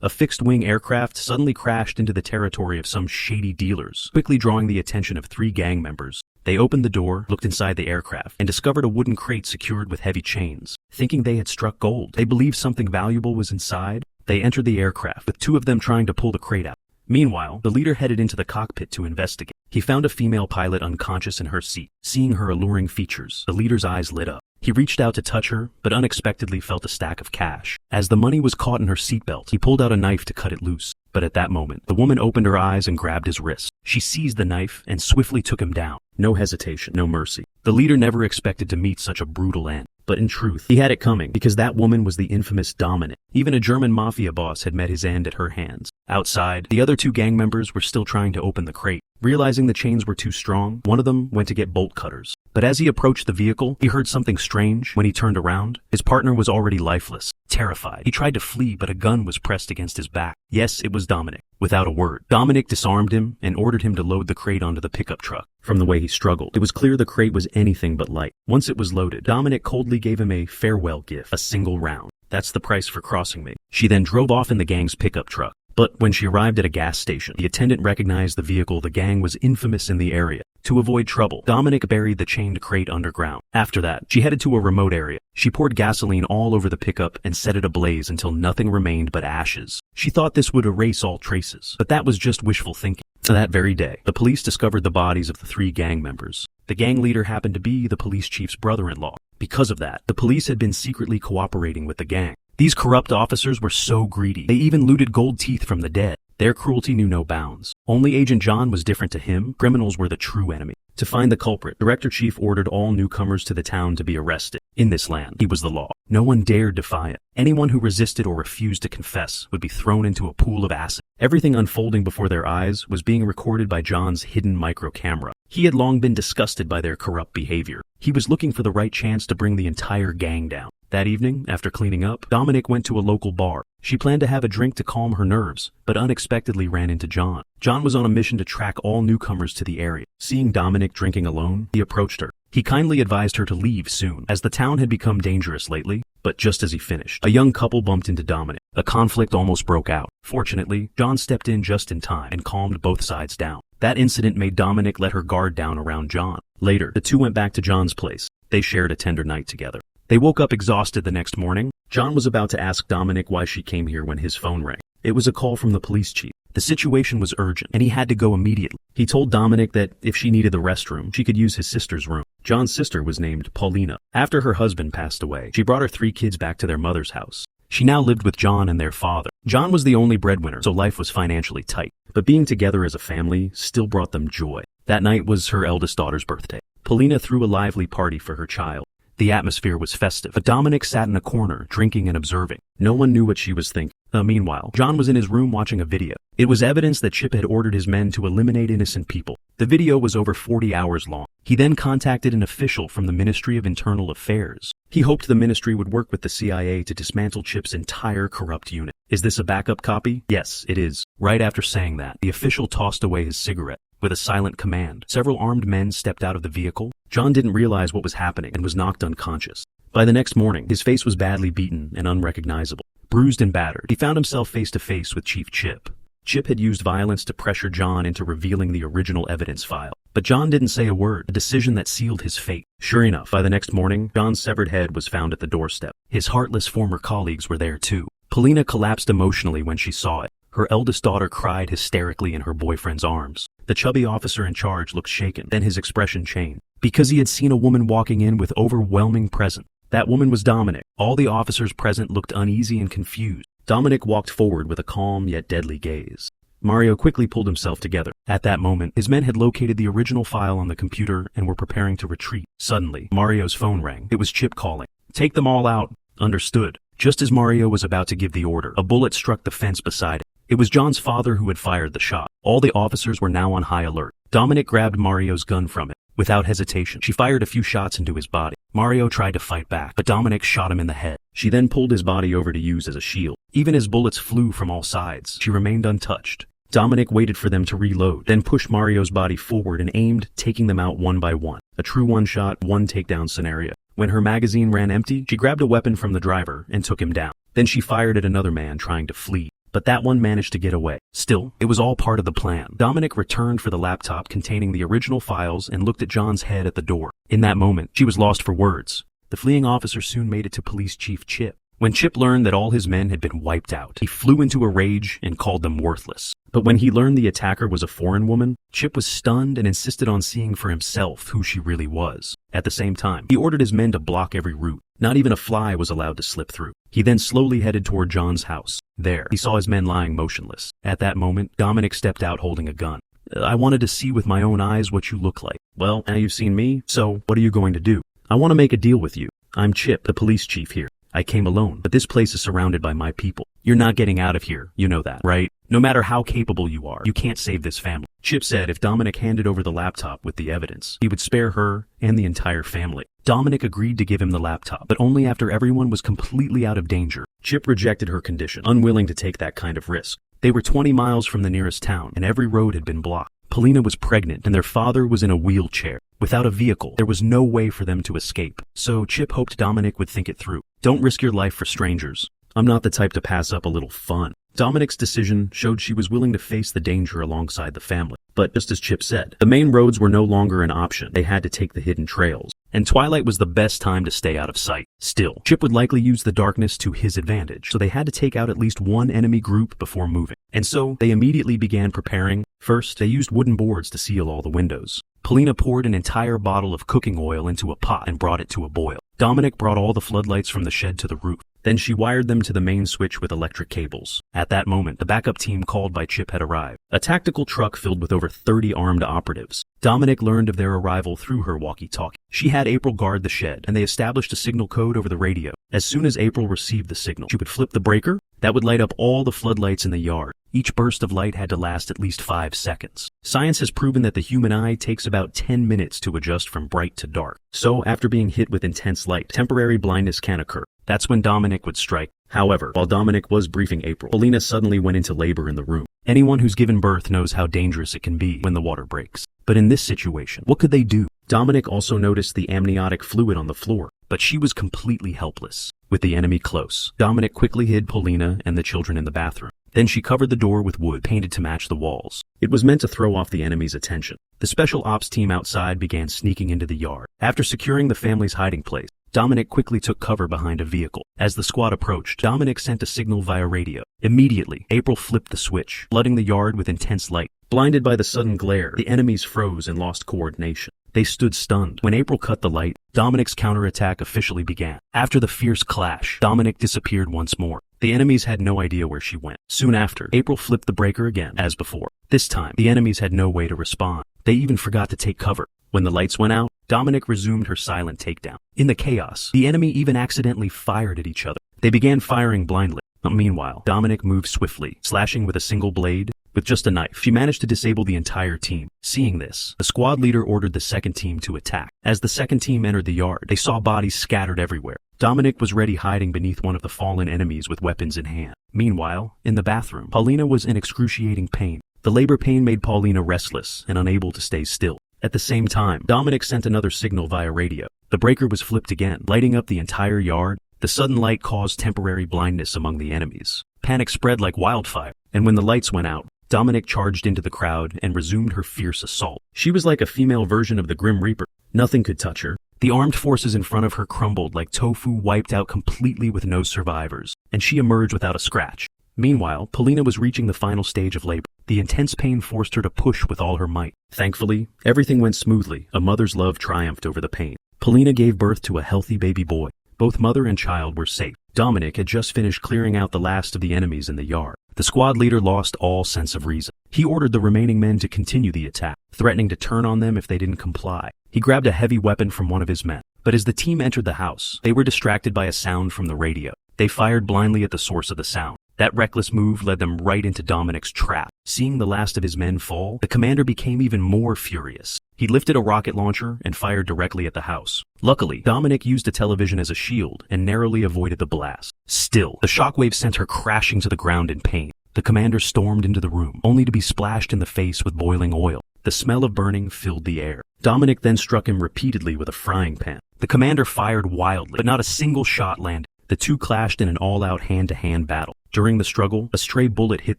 A fixed-wing aircraft suddenly crashed into the territory of some shady dealers, quickly drawing the attention of 3 gang members. They opened the door, looked inside the aircraft, and discovered a wooden crate secured with heavy chains. Thinking they had struck gold, they believed something valuable was inside. They entered the aircraft, with 2 of them trying to pull the crate out. Meanwhile, the leader headed into the cockpit to investigate. He found a female pilot unconscious in her seat. Seeing her alluring features, the leader's eyes lit up. He reached out to touch her, but unexpectedly felt a stack of cash. As the money was caught in her seatbelt, he pulled out a knife to cut it loose. But at that moment, the woman opened her eyes and grabbed his wrist. She seized the knife and swiftly took him down. No hesitation, no mercy. The leader never expected to meet such a brutal end. But in truth, he had it coming, because that woman was the infamous Dominique. Even a German mafia boss had met his end at her hands. Outside, the other 2 gang members were still trying to open the crate. Realizing the chains were too strong, one of them went to get bolt cutters. But as he approached the vehicle, he heard something strange. When he turned around, his partner was already lifeless. Terrified, he tried to flee, but a gun was pressed against his back. Yes, it was Dominique. Without a word, Dominique disarmed him and ordered him to load the crate onto the pickup truck. From the way he struggled, it was clear the crate was anything but light. Once it was loaded, Dominique coldly gave him a farewell gift, a single round. That's the price for crossing me. She then drove off in the gang's pickup truck. But when she arrived at a gas station, the attendant recognized the vehicle. The gang was infamous in the area. To avoid trouble, Dominique buried the chained crate underground. After that, she headed to a remote area. She poured gasoline all over the pickup and set it ablaze until nothing remained but ashes. She thought this would erase all traces, but that was just wishful thinking. That very day, the police discovered the bodies of the 3 gang members. The gang leader happened to be the police chief's brother-in-law. Because of that, the police had been secretly cooperating with the gang. These corrupt officers were so greedy, they even looted gold teeth from the dead. Their cruelty knew no bounds. Only Agent John was different to him. Criminals were the true enemy. To find the culprit, Director Chief ordered all newcomers to the town to be arrested. In this land, he was the law. No one dared defy it. Anyone who resisted or refused to confess would be thrown into a pool of acid. Everything unfolding before their eyes was being recorded by John's hidden micro camera. He had long been disgusted by their corrupt behavior. He was looking for the right chance to bring the entire gang down. That evening, after cleaning up, Dominique went to a local bar. She planned to have a drink to calm her nerves, but unexpectedly ran into John. John was on a mission to track all newcomers to the area. Seeing Dominique drinking alone, he approached her. He kindly advised her to leave soon, as the town had become dangerous lately. But just as he finished, a young couple bumped into Dominique. A conflict almost broke out. Fortunately, John stepped in just in time and calmed both sides down. That incident made Dominique let her guard down around John. Later, the 2 went back to John's place. They shared a tender night together. They woke up exhausted the next morning. John was about to ask Dominique why she came here when his phone rang. It was a call from the police chief. The situation was urgent, and he had to go immediately. He told Dominique that if she needed the restroom, she could use his sister's room. John's sister was named Paulina. After her husband passed away, she brought her 3 kids back to their mother's house. She now lived with John and their father. John was the only breadwinner, so life was financially tight. But being together as a family still brought them joy. That night was her eldest daughter's birthday. Paulina threw a lively party for her child. The atmosphere was festive, but Dominique sat in a corner, drinking and observing. No one knew what she was thinking. Meanwhile, John was in his room watching a video. It was evidence that Chip had ordered his men to eliminate innocent people. The video was over 40 hours long. He then contacted an official from the Ministry of Internal Affairs. He hoped the ministry would work with the CIA to dismantle Chip's entire corrupt unit. Is this a backup copy? Yes, it is. Right after saying that, the official tossed away his cigarette. With a silent command, several armed men stepped out of the vehicle. John didn't realize what was happening and was knocked unconscious. By the next morning, his face was badly beaten and unrecognizable. Bruised and battered, he found himself face to face with Chief Chip. Chip had used violence to pressure John into revealing the original evidence file. But John didn't say a word, a decision that sealed his fate. Sure enough, by the next morning, John's severed head was found at the doorstep. His heartless former colleagues were there too. Paulina collapsed emotionally when she saw it. Her eldest daughter cried hysterically in her boyfriend's arms. The chubby officer in charge looked shaken, then his expression changed. Because he had seen a woman walking in with overwhelming presence. That woman was Dominique. All the officers present looked uneasy and confused. Dominique walked forward with a calm yet deadly gaze. Mario quickly pulled himself together. At that moment, his men had located the original file on the computer and were preparing to retreat. Suddenly, Mario's phone rang. It was Chip calling. "Take them all out." Understood. Just as Mario was about to give the order, a bullet struck the fence beside it. It was John's father who had fired the shot. All the officers were now on high alert. Dominique grabbed Mario's gun from it. Without hesitation, she fired a few shots into his body. Mario tried to fight back, but Dominique shot him in the head. She then pulled his body over to use as a shield. Even as bullets flew from all sides, she remained untouched. Dominique waited for them to reload, then pushed Mario's body forward and aimed, taking them out one by one. A true one-shot, one-takedown scenario. When her magazine ran empty, she grabbed a weapon from the driver and took him down. Then she fired at another man trying to flee. but that one managed to get away. Still, it was all part of the plan. Dominique returned for the laptop containing the original files and looked at John's head at the door. In that moment, she was lost for words. The fleeing officer soon made it to Police Chief Chip. When Chip learned that all his men had been wiped out, he flew into a rage and called them worthless. But when he learned the attacker was a foreign woman, Chip was stunned and insisted on seeing for himself who she really was. At the same time, he ordered his men to block every route. Not even a fly was allowed to slip through. He then slowly headed toward John's house. There, he saw his men lying motionless. At that moment, Dominique stepped out holding a gun. "I wanted to see with my own eyes what you look like." "Well, now you've seen me, so what are you going to do?" "I want to make a deal with you. I'm Chip, the police chief here. I came alone, but this place is surrounded by my people. You're not getting out of here, you know that, right? No matter how capable you are, you can't save this family." Chip said if Dominique handed over the laptop with the evidence, he would spare her and the entire family. Dominique agreed to give him the laptop, but only after everyone was completely out of danger. Chip rejected her condition, unwilling to take that kind of risk. They were 20 miles from the nearest town, and every road had been blocked. Paulina was pregnant, and their father was in a wheelchair. Without a vehicle, there was no way for them to escape. So Chip hoped Dominique would think it through. "Don't risk your life for strangers. I'm not the type to pass up a little fun." Dominique's decision showed she was willing to face the danger alongside the family. But just as Chip said, the main roads were no longer an option. They had to take the hidden trails. And twilight was the best time to stay out of sight. Still, Chip would likely use the darkness to his advantage, so they had to take out at least one enemy group before moving. And so, they immediately began preparing. First, they used wooden boards to seal all the windows. Paulina poured an entire bottle of cooking oil into a pot and brought it to a boil. Dominique brought all the floodlights from the shed to the roof. Then she wired them to the main switch with electric cables. At that moment, the backup team called by Chip had arrived. A tactical truck filled with over 30 armed operatives. Dominique learned of their arrival through her walkie-talkie. She had April guard the shed, and they established a signal code over the radio. As soon as April received the signal, she would flip the breaker. That would light up all the floodlights in the yard. Each burst of light had to last at least 5 seconds. Science has proven that the human eye takes about 10 minutes to adjust from bright to dark. So, after being hit with intense light, temporary blindness can occur. That's when Dominique would strike. However, while Dominique was briefing April, Paulina suddenly went into labor in the room. Anyone who's given birth knows how dangerous it can be when the water breaks. But in this situation, what could they do? Dominique also noticed the amniotic fluid on the floor, but she was completely helpless. With the enemy close, Dominique quickly hid Paulina and the children in the bathroom. Then she covered the door with wood painted to match the walls. It was meant to throw off the enemy's attention. The special ops team outside began sneaking into the yard. After securing the family's hiding place, Dominique quickly took cover behind a vehicle. As the squad approached, Dominique sent a signal via radio. Immediately, April flipped the switch, flooding the yard with intense light. Blinded by the sudden glare, the enemies froze and lost coordination. They stood stunned. When April cut the light, Dominique's counterattack officially began. After the fierce clash, Dominique disappeared once more. The enemies had no idea where she went. Soon after, April flipped the breaker again, as before. This time, the enemies had no way to respond. They even forgot to take cover. When the lights went out, Dominique resumed her silent takedown. In the chaos, the enemy even accidentally fired at each other. They began firing blindly. Meanwhile, Dominique moved swiftly, slashing with a single blade. With just a knife, she managed to disable the entire team. Seeing this, the squad leader ordered the second team to attack. As the second team entered the yard, they saw bodies scattered everywhere. Dominique was ready hiding beneath one of the fallen enemies with weapons in hand. Meanwhile, in the bathroom, Paulina was in excruciating pain. The labor pain made Paulina restless and unable to stay still. At the same time, Dominique sent another signal via radio. The breaker was flipped again, lighting up the entire yard. The sudden light caused temporary blindness among the enemies. Panic spread like wildfire, and when the lights went out, Dominique charged into the crowd and resumed her fierce assault. She was like a female version of the Grim Reaper. Nothing could touch her. The armed forces in front of her crumbled like tofu wiped out completely with no survivors, and she emerged without a scratch. Meanwhile, Paulina was reaching the final stage of labor. The intense pain forced her to push with all her might. Thankfully, everything went smoothly. A mother's love triumphed over the pain. Paulina gave birth to a healthy baby boy. Both mother and child were safe. Dominique had just finished clearing out the last of the enemies in the yard. The squad leader lost all sense of reason. He ordered the remaining men to continue the attack, threatening to turn on them if they didn't comply. He grabbed a heavy weapon from one of his men. But as the team entered the house, they were distracted by a sound from the radio. They fired blindly at the source of the sound. That reckless move led them right into Dominique's trap. Seeing the last of his men fall, the commander became even more furious. He lifted a rocket launcher and fired directly at the house. Luckily, Dominique used a television as a shield and narrowly avoided the blast. Still, the shockwave sent her crashing to the ground in pain. The commander stormed into the room, only to be splashed in the face with boiling oil. The smell of burning filled the air. Dominique then struck him repeatedly with a frying pan. The commander fired wildly, but not a single shot landed. The two clashed in an all-out hand-to-hand battle. During the struggle, a stray bullet hit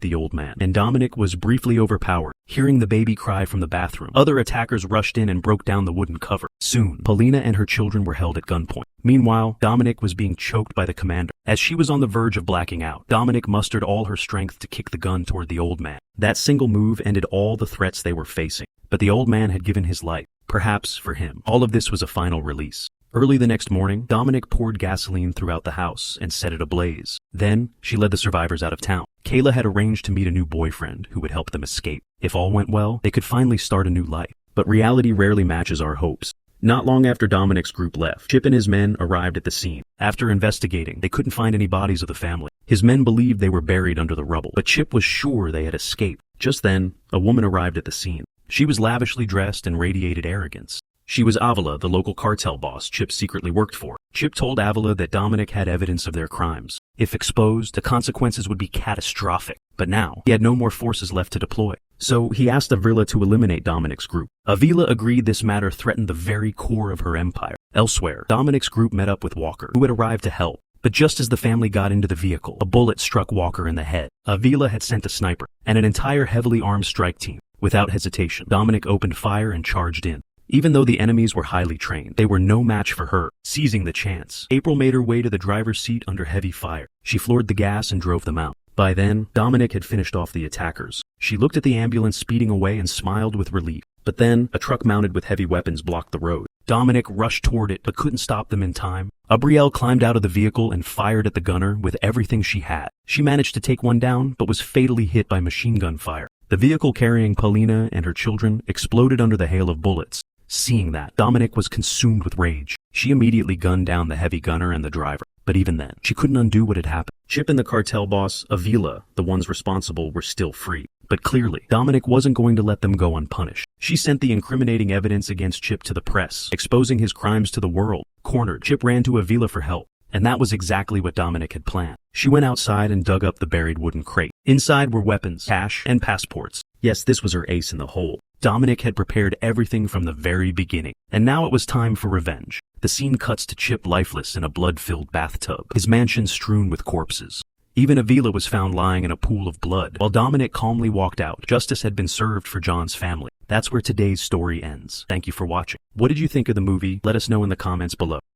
the old man, and Dominic was briefly overpowered, hearing the baby cry from the bathroom. Other attackers rushed in and broke down the wooden cover. Soon, Paulina and her children were held at gunpoint. Meanwhile, Dominic was being choked by the commander. As she was on the verge of blacking out, Dominic mustered all her strength to kick the gun toward the old man. That single move ended all the threats they were facing. But the old man had given his life. Perhaps, for him, all of this was a final release. Early the next morning, Dominic poured gasoline throughout the house and set it ablaze. Then, she led the survivors out of town. Kayla had arranged to meet a new boyfriend who would help them escape. If all went well, they could finally start a new life. But reality rarely matches our hopes. Not long after Dominic's group left, Chip and his men arrived at the scene. After investigating, they couldn't find any bodies of the family. His men believed they were buried under the rubble, but Chip was sure they had escaped. Just then, a woman arrived at the scene. She was lavishly dressed and radiated arrogance. She was Avila, the local cartel boss Chip secretly worked for. Chip told Avila that Dominic had evidence of their crimes. If exposed, the consequences would be catastrophic. But now, he had no more forces left to deploy. So he asked Avila to eliminate Dominic's group. Avila agreed this matter threatened the very core of her empire. Elsewhere, Dominic's group met up with Walker, who had arrived to help. But just as the family got into the vehicle, a bullet struck Walker in the head. Avila had sent a sniper and an entire heavily armed strike team. Without hesitation, Dominic opened fire and charged in. Even though the enemies were highly trained, they were no match for her. Seizing the chance, April made her way to the driver's seat under heavy fire. She floored the gas and drove them out. By then, Dominic had finished off the attackers. She looked at the ambulance speeding away and smiled with relief. But then, a truck mounted with heavy weapons blocked the road. Dominic rushed toward it but couldn't stop them in time. Abrielle climbed out of the vehicle and fired at the gunner with everything she had. She managed to take one down but was fatally hit by machine gun fire. The vehicle carrying Paulina and her children exploded under the hail of bullets. Seeing that, Dominic was consumed with rage. She immediately gunned down the heavy gunner and the driver. But even then, she couldn't undo what had happened. Chip and the cartel boss, Avila, the ones responsible, were still free. But clearly, Dominic wasn't going to let them go unpunished. She sent the incriminating evidence against Chip to the press, exposing his crimes to the world. Cornered, Chip ran to Avila for help. And that was exactly what Dominic had planned. She went outside and dug up the buried wooden crate. Inside were weapons, cash, and passports. Yes, this was her ace in the hole. Dominic had prepared everything from the very beginning, and now it was time for revenge. The scene cuts to Chip lifeless in a blood-filled bathtub, his mansion strewn with corpses. Even Avila was found lying in a pool of blood. While Dominic calmly walked out, justice had been served for John's family. That's where today's story ends. Thank you for watching. What did you think of the movie? Let us know in the comments below.